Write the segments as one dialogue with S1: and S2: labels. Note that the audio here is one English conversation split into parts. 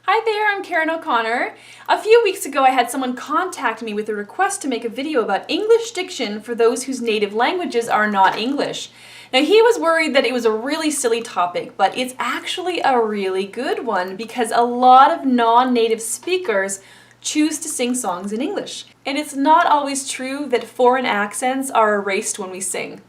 S1: Hi there, I'm Karen O'Connor. A few weeks ago I had someone contact me with a request to make a video about English diction for those whose native languages are not English. Now he was worried that it was a really silly topic, but it's actually a really good one because a lot of non-native speakers choose to sing songs in English. And it's not always true that foreign accents are erased when we sing.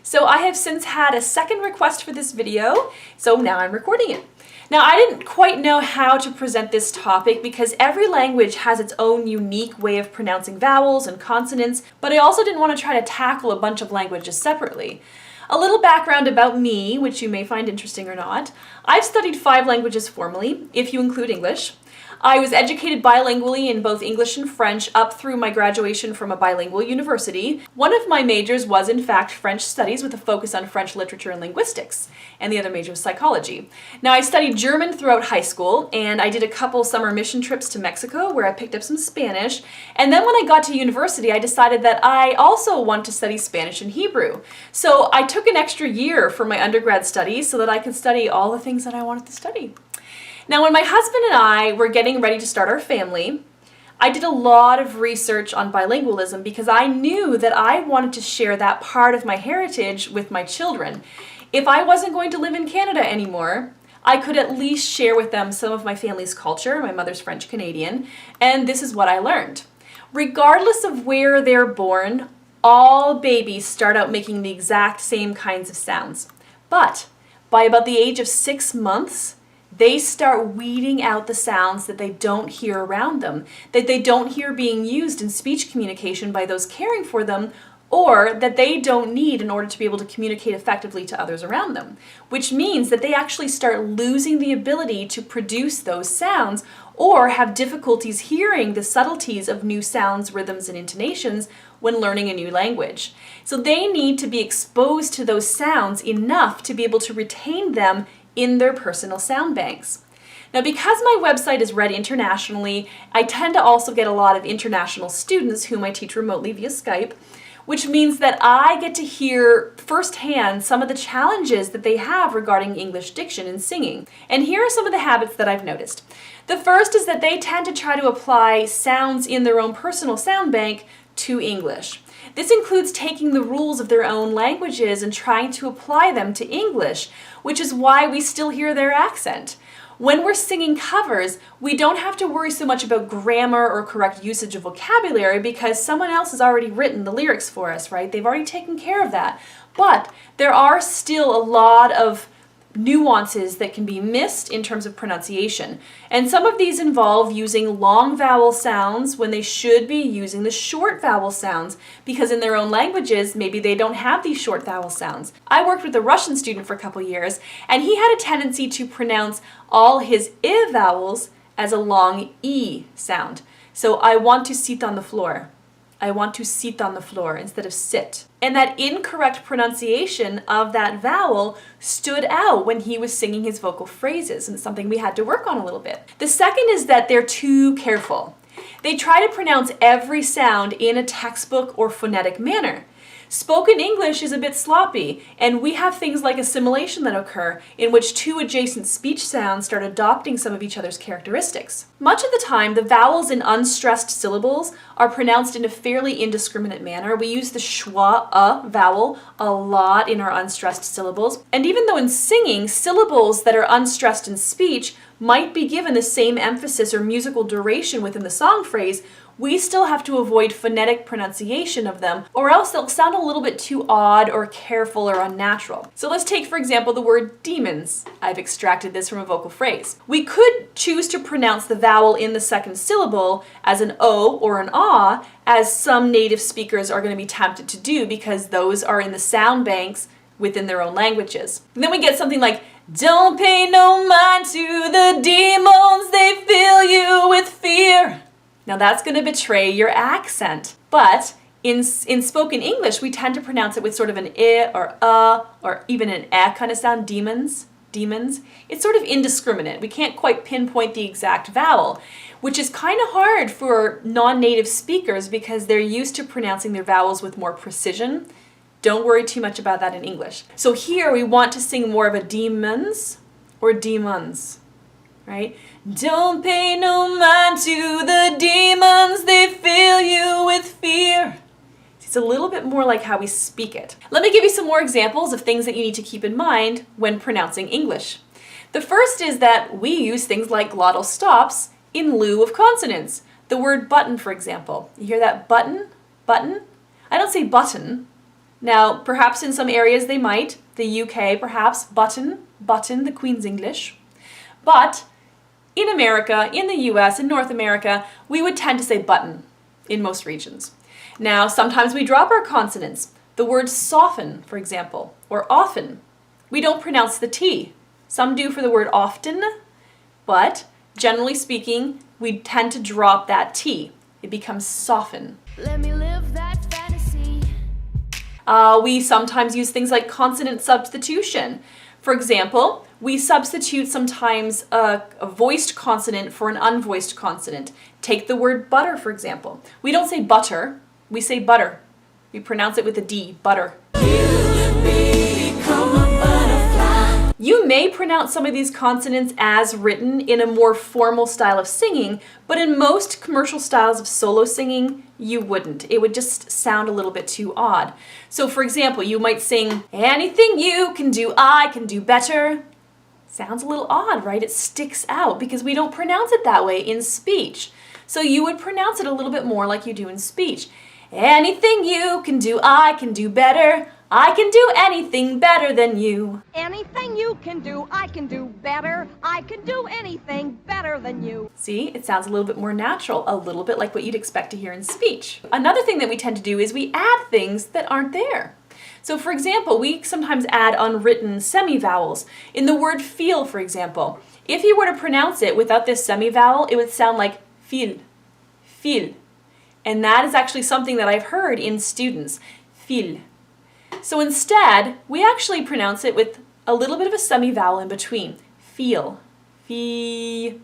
S1: So I have since had a second request for this video, so now I'm recording it. Now I didn't quite know how to present this topic because every language has its own unique way of pronouncing vowels and consonants, but I also didn't want to try to tackle a bunch of languages separately. A little background about me, which you may find interesting or not. I've studied 5 languages formally, if you include English. I was educated bilingually in both English and French up through my graduation from a bilingual university. One of my majors was in fact French studies with a focus on French literature and linguistics, and the other major was psychology. Now I studied German throughout high school, and I did a couple summer mission trips to Mexico where I picked up some Spanish, and then when I got to university I decided that I also want to study Spanish and Hebrew. So I took an extra year for my undergrad studies so that I could study all the things that I wanted to study. Now, when my husband and I were getting ready to start our family, I did a lot of research on bilingualism because I knew that I wanted to share that part of my heritage with my children. If I wasn't going to live in Canada anymore, I could at least share with them some of my family's culture. My mother's French-Canadian, and this is what I learned. Regardless of where they're born, all babies start out making the exact same kinds of sounds. But by about the age of 6 months, they start weeding out the sounds that they don't hear around them, that they don't hear being used in speech communication by those caring for them, or that they don't need in order to be able to communicate effectively to others around them. Which means that they actually start losing the ability to produce those sounds or have difficulties hearing the subtleties of new sounds, rhythms, and intonations when learning a new language. So they need to be exposed to those sounds enough to be able to retain them in their personal sound banks. Now, because my website is read internationally, I tend to also get a lot of international students whom I teach remotely via Skype, which means that I get to hear firsthand some of the challenges that they have regarding English diction and singing. And here are some of the habits that I've noticed. The first is that they tend to try to apply sounds in their own personal sound bank to English. This includes taking the rules of their own languages and trying to apply them to English, which is why we still hear their accent. When we're singing covers, we don't have to worry so much about grammar or correct usage of vocabulary because someone else has already written the lyrics for us, right? They've already taken care of that. But there are still a lot of nuances that can be missed in terms of pronunciation. And some of these involve using long vowel sounds when they should be using the short vowel sounds because in their own languages, maybe they don't have these short vowel sounds. I worked with a Russian student for a couple years, and he had a tendency to pronounce all his I vowels as a long E sound. So I want to sit on the floor. I want to sit on the floor instead of sit. And that incorrect pronunciation of that vowel stood out when he was singing his vocal phrases, and it's something we had to work on a little bit. The second is that they're too careful. They try to pronounce every sound in a textbook or phonetic manner. Spoken English is a bit sloppy, and we have things like assimilation that occur in which 2 adjacent speech sounds start adopting some of each other's characteristics. Much of the time, the vowels in unstressed syllables are pronounced in a fairly indiscriminate manner. We use the schwa vowel a lot in our unstressed syllables, and even though in singing, syllables that are unstressed in speech might be given the same emphasis or musical duration within the song phrase, we still have to avoid phonetic pronunciation of them, or else they'll sound a little bit too odd or careful or unnatural. So let's take, for example, the word demons. I've extracted this from a vocal phrase. We could choose to pronounce the vowel in the second syllable as an O or an ah, as some native speakers are going to be tempted to do because those are in the sound banks within their own languages. And then we get something like, don't pay no mind to the demons, they fill you with fear. Now that's going to betray your accent. But in spoken English, we tend to pronounce it with sort of an I or a or even an e kind of sound, demons. It's sort of indiscriminate. We can't quite pinpoint the exact vowel, which is kind of hard for non-native speakers because they're used to pronouncing their vowels with more precision. Don't worry too much about that in English. So here we want to sing more of a demons or demons. right? Don't pay no mind to the demons, they fill you with fear. It's a little bit more like how we speak it. Let me give you some more examples of things that you need to keep in mind when pronouncing English. The first is that we use things like glottal stops in lieu of consonants. The word button, for example. You hear that button? Button? I don't say button. Now, perhaps in some areas they might. The UK, perhaps, button, the Queen's English. But in America, in the US, in North America, we would tend to say button in most regions. Now, sometimes we drop our consonants. The word soften, for example, or often. We don't pronounce the T. Some do for the word often, but generally speaking, we tend to drop that T. It becomes soften.
S2: Let me live that fantasy.
S1: We sometimes use things like consonant substitution. For example, we substitute sometimes a voiced consonant for an unvoiced consonant. Take the word butter, for example. We don't say butter, we say butter. We pronounce it with a D, butter. You may pronounce some of these consonants as written in a more formal style of singing, but in most commercial styles of solo singing, you wouldn't. It would just sound a little bit too odd. So for example, you might sing, anything you can do, I can do better. Sounds a little odd, right? It sticks out because we don't pronounce it that way in speech. So you would pronounce it a little bit more like you do in speech. Anything you can do, I can do better. I can do anything better than you.
S2: Anything you can do, I can do better. I can do anything better than you.
S1: See, it sounds a little bit more natural, a little bit like what you'd expect to hear in speech. Another thing that we tend to do is we add things that aren't there. So for example, we sometimes add unwritten semi-vowels. In the word feel, for example, if you were to pronounce it without this semi-vowel, it would sound like feel, feel. And that is actually something that I've heard in students, feel. So instead, we actually pronounce it with a little bit of a semi-vowel in between. Feel. Feel.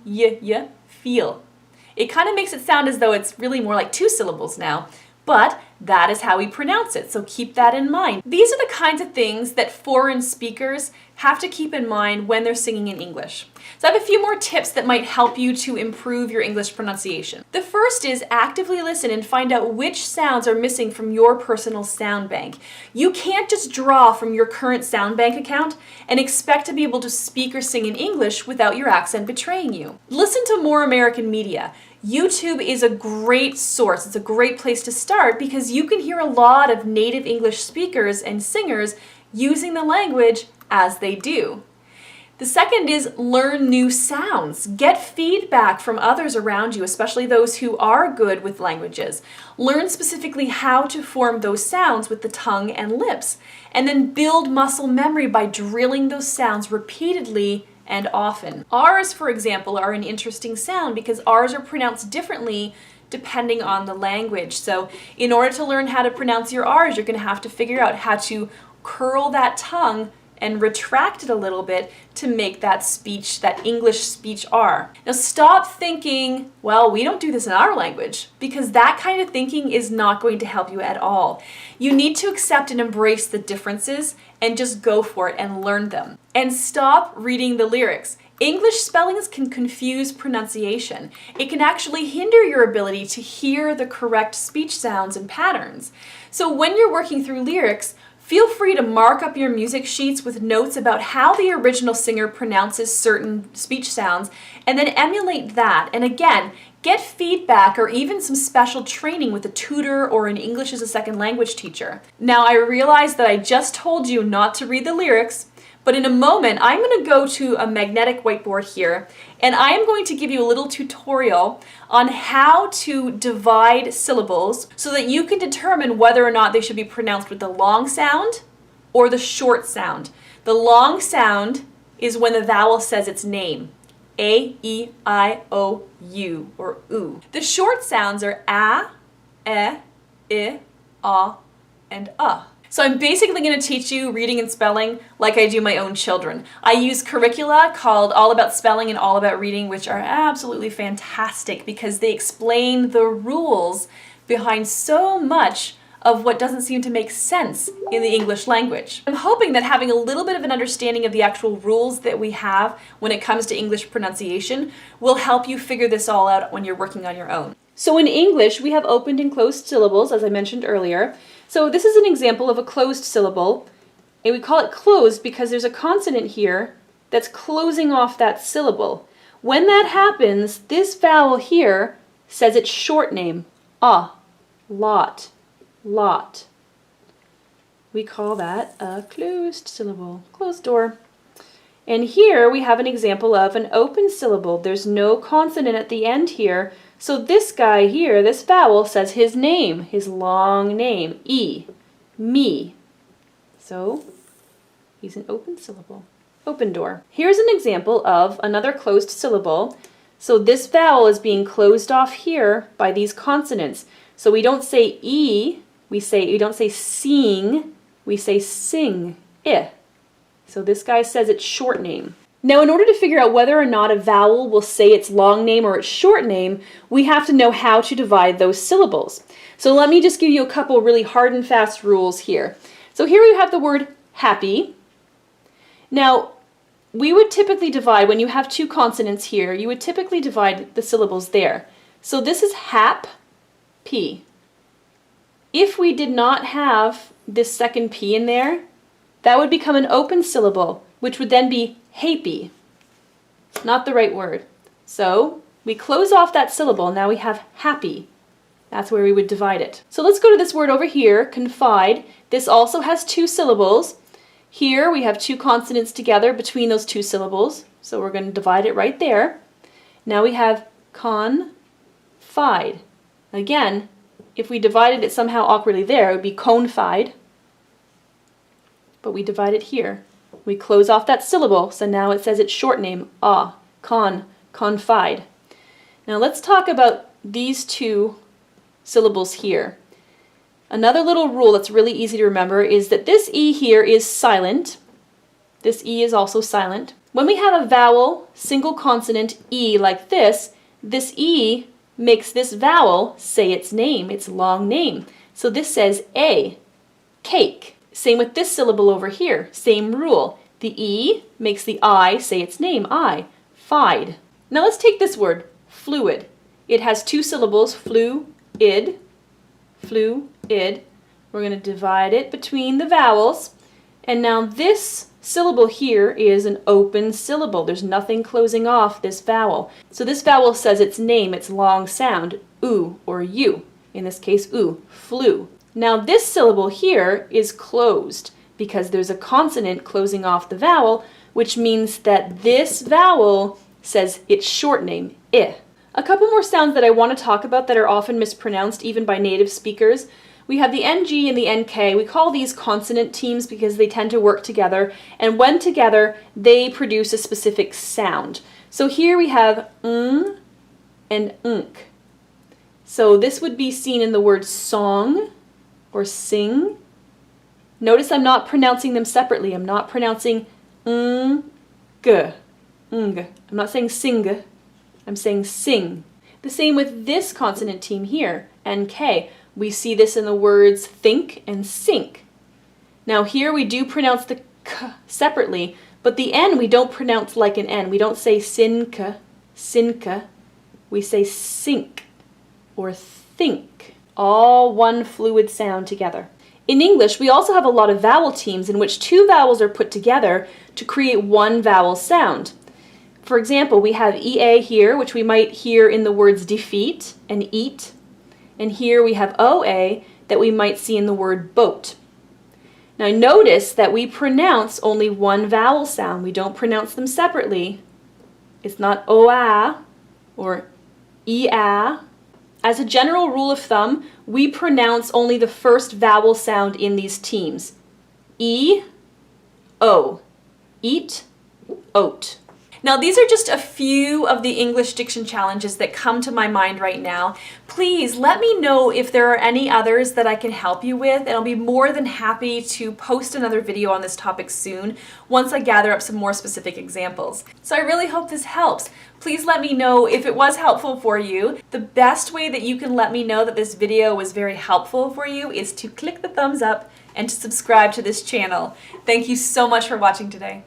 S1: It kind of makes it sound as though it's really more like two syllables now, but that is how we pronounce it, so keep that in mind. These are the kinds of things that foreign speakers have to keep in mind when they're singing in English. So I have a few more tips that might help you to improve your English pronunciation. The first is actively listen and find out which sounds are missing from your personal sound bank. You can't just draw from your current sound bank account and expect to be able to speak or sing in English without your accent betraying you. Listen to more American media. YouTube is a great source. It's a great place to start because you can hear a lot of native English speakers and singers using the language as they do. The second is learn new sounds. Get feedback from others around you, especially those who are good with languages. Learn specifically how to form those sounds with the tongue and lips, and then build muscle memory by drilling those sounds repeatedly and often. R's, for example, are an interesting sound because R's are pronounced differently depending on the language. So in order to learn how to pronounce your R's, you're going to have to figure out how to curl that tongue and retract it a little bit to make that speech, that English speech R. Now stop thinking, well, we don't do this in our language, because that kind of thinking is not going to help you at all. You need to accept and embrace the differences and just go for it and learn them. And stop reading the lyrics. English spellings can confuse pronunciation. It can actually hinder your ability to hear the correct speech sounds and patterns. So when you're working through lyrics, feel free to mark up your music sheets with notes about how the original singer pronounces certain speech sounds, and then emulate that. And again, get feedback or even some special training with a tutor or an English as a second language teacher. Now, I realize that I just told you not to read the lyrics, but in a moment, I'm going to go to a magnetic whiteboard here, and I am going to give you a little tutorial on how to divide syllables so that you can determine whether or not they should be pronounced with the long sound or the short sound. The long sound is when the vowel says its name. A, E, I, O, U, or oo. The short sounds are a, I, and So I'm basically going to teach you reading and spelling like I do my own children. I use curricula called All About Spelling and All About Reading, which are absolutely fantastic because they explain the rules behind so much of what doesn't seem to make sense in the English language. I'm hoping that having a little bit of an understanding of the actual rules that we have when it comes to English pronunciation will help you figure this all out when you're working on your own. So in English, we have opened and closed syllables, as I mentioned earlier. So this is an example of a closed syllable, and we call it closed because there's a consonant here that's closing off that syllable. When that happens, this vowel here says its short name, lot, lot. We call that a closed syllable, closed door. And here we have an example of an open syllable. There's no consonant at the end here, so this guy here, this vowel, says his name, his long name, me. So he's an open syllable, open door. Here's an example of another closed syllable. So this vowel is being closed off here by these consonants. So we don't say E, we don't say sing, we say sing, So this guy says its short name. Now, in order to figure out whether or not a vowel will say its long name or its short name, we have to know how to divide those syllables. So let me just give you a couple really hard and fast rules here. So here we have the word happy. Now, we would typically divide, when you have two consonants here, you would typically divide the syllables there. So this is hap, P. If we did not have this second P in there, that would become an open syllable, which would then be happy. Not the right word. So we close off that syllable, now we have happy. That's where we would divide it. So let's go to this word over here, confide. This also has two syllables. Here we have two consonants together between those two syllables, so we're going to divide it right there. Now we have confide. Again, if we divided it somehow awkwardly there, it would be confide, but we divide it here. We close off that syllable, so now it says its short name, confide. Now let's talk about these two syllables here. Another little rule that's really easy to remember is that this E here is silent. This E is also silent. When we have a vowel, single consonant E like this E makes this vowel say its name, its long name. So this says A, cake. Same with this syllable over here, same rule. The E makes the I say its name, I, fide. Now let's take this word, fluid. It has two syllables, flu-id. We're going to divide it between the vowels. And now this syllable here is an open syllable. There's nothing closing off this vowel. So this vowel says its name, its long sound, oo or u. In this case, oo, flew. Now this syllable here is closed because there's a consonant closing off the vowel, which means that this vowel says its short name, I. A couple more sounds that I want to talk about that are often mispronounced even by native speakers. We have the NG and the NK. We call these consonant teams because they tend to work together, and when together, they produce a specific sound. So here we have and unk. So this would be seen in the word song or sing. Notice I'm not pronouncing them separately. I'm not pronouncing ng. I'm not saying sing. I'm saying sing. The same with this consonant team here, NK. We see this in the words think and sink. Now here we do pronounce the k separately, but the N we don't pronounce like an N. We don't say sinka, we say sink or think. All one fluid sound together. In English, we also have a lot of vowel teams in which two vowels are put together to create one vowel sound. For example, we have EA here, which we might hear in the words defeat and eat. And here we have OA that we might see in the word boat. Now notice that we pronounce only one vowel sound. We don't pronounce them separately. It's not OA or EA. As a general rule of thumb, we pronounce only the first vowel sound in these teams. E, O. Eat, oat. Now, these are just a few of the English diction challenges that come to my mind right now. Please let me know if there are any others that I can help you with, and I'll be more than happy to post another video on this topic soon once I gather up some more specific examples. So I really hope this helps. Please let me know if it was helpful for you. The best way that you can let me know that this video was very helpful for you is to click the thumbs up and to subscribe to this channel. Thank you so much for watching today.